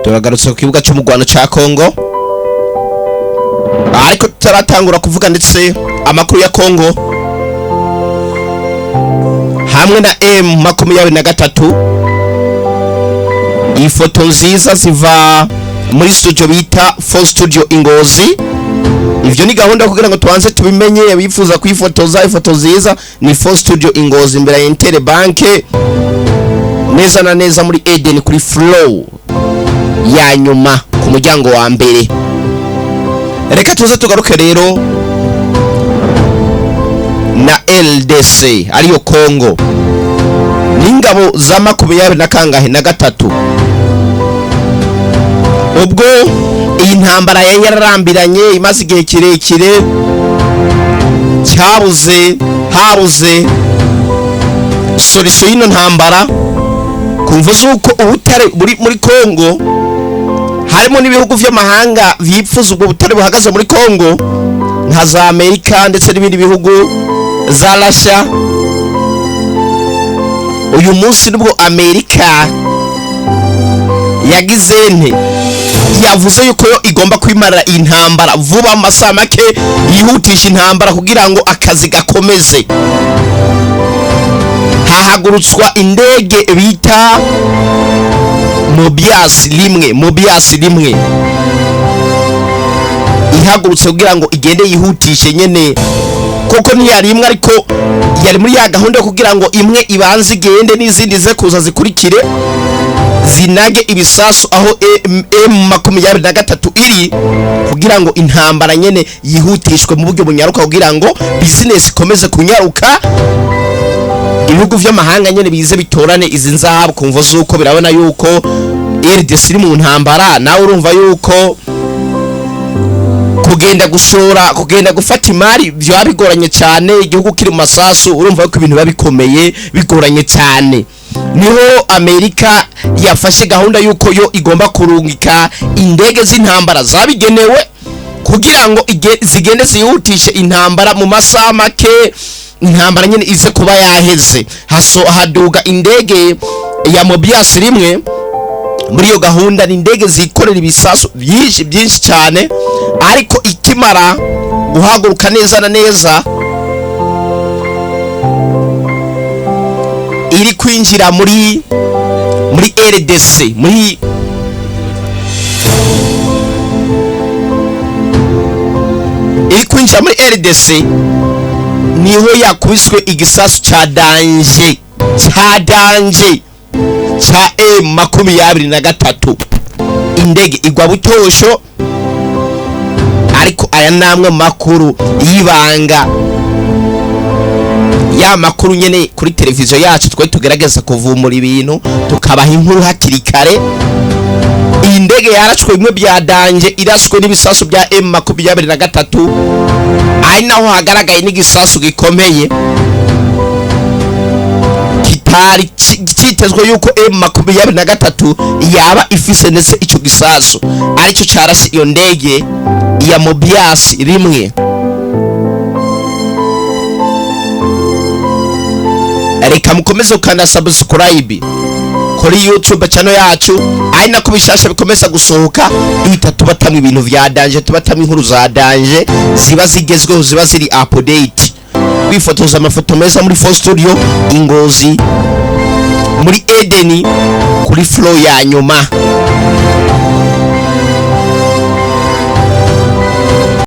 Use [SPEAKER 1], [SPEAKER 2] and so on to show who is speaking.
[SPEAKER 1] turagarutse ku kibuga cy'umugwano ca Kongo, ariko tutaratangura kuvuga ndetse amakuru ya Kongo hamwe na M23. Ifoto nziza ziva muri studio bita For Studio Ingozi. Ivyo ni gahunda kugira ngo tuanze tubimenye bifuza kwifotoza. Ifoto nziza ni For Studio Ingozi imbere ya Inter Bank, neza na neza muri Eden kuri flow ya nyuma ku muryango wa mbere. Reka tuze tugaruke rero na LDC ariyo Kongo n'ingabo za makumyabiri na kangahe na gatatu. Ubwo iyi ntambara yararambiranye imaze igihe kirekire, habuze solution y'ino ntambara, kumvuza uko ubutare muri Kongo harimo n'ibihugu vy'amahanga bipfuza ubwo butare buhagaze muri Kongo nka za Amerika ndetse n'ibindi bihugu za Irashe. Uyu munsi nibwo Amerika yagizente yavuze yuko yo igomba kwimarira intambara vuba amasaha make, yihutisha intambara kugira ngo akazi gakomeze. Hahagurutswa indege bita Mobias rimwe ihagurutse kugira ngo igende yihutishe nyene, koko ntiyari imwe ariko yari muri ya gahunda kugira ngo imwe ibanze igende n'izindi ze kuza zikurikire zinage ibisasu aho M23 iri, kugira ngo intambara nyene yihutishwe mu buryo bunyaruka kugira ngo business ikomeze kunyaruka, ibihugu vy'amahanga nyene bize bitorane izi nzahabu. Kumva zuko birabona yuko RDC iri mu ntambara, nawe urumva yuko kugenda gufata imari byo bigoranye cyane. Igihugu kiri mu masasu, urumva yuko ibintu bikomeye bigoranye cyane. Niho Amerika yafashe gahunda yuko yo igomba kurungika indege z'intambara zabigenewe kugira ngo zigende zihutishe intambara mu masaha make, intambara nyene ize kuba yaheze. Haduga indege ya Mobias rimwe muri iyo gahunda. Ni indege zikorera ibisasu byinshi cyane, ariko ikimara guhaguruka neza na neza iri kwinjira muri RDC muri RDC niho yakubiswe igisasu ca danje cha M23. Indege igwa butosho, ariko aya namwe makuru yibanga, ya makuru nyene kuri televiziyo yacu twe tugerageza kuvumura ibintu tukabaha inkuru hakiri kare. Iyi ndege yarashwe bimwe bya danje, irashwe n'ibisasu bya M23, ari naho hagaragaye n'igisasu gikomeye kitari cyitezwe yuko M23 yaba ifise ndetse ico gisasu aricyo carashe iyo ndege ya Mobias rimwe. Reka mukomeze ukanda subscribe kuri YouTube channel yacu, ari nako bishasha bikomeza gusohoka, duhita tubatamwe ibintu vya danje, tubatamwe inkuru za danje ziba zigezweho, ziba ziri update. Kwifotoza amafoto meza muri For Studio Ingozi muri Eden kuri flow ya nyuma.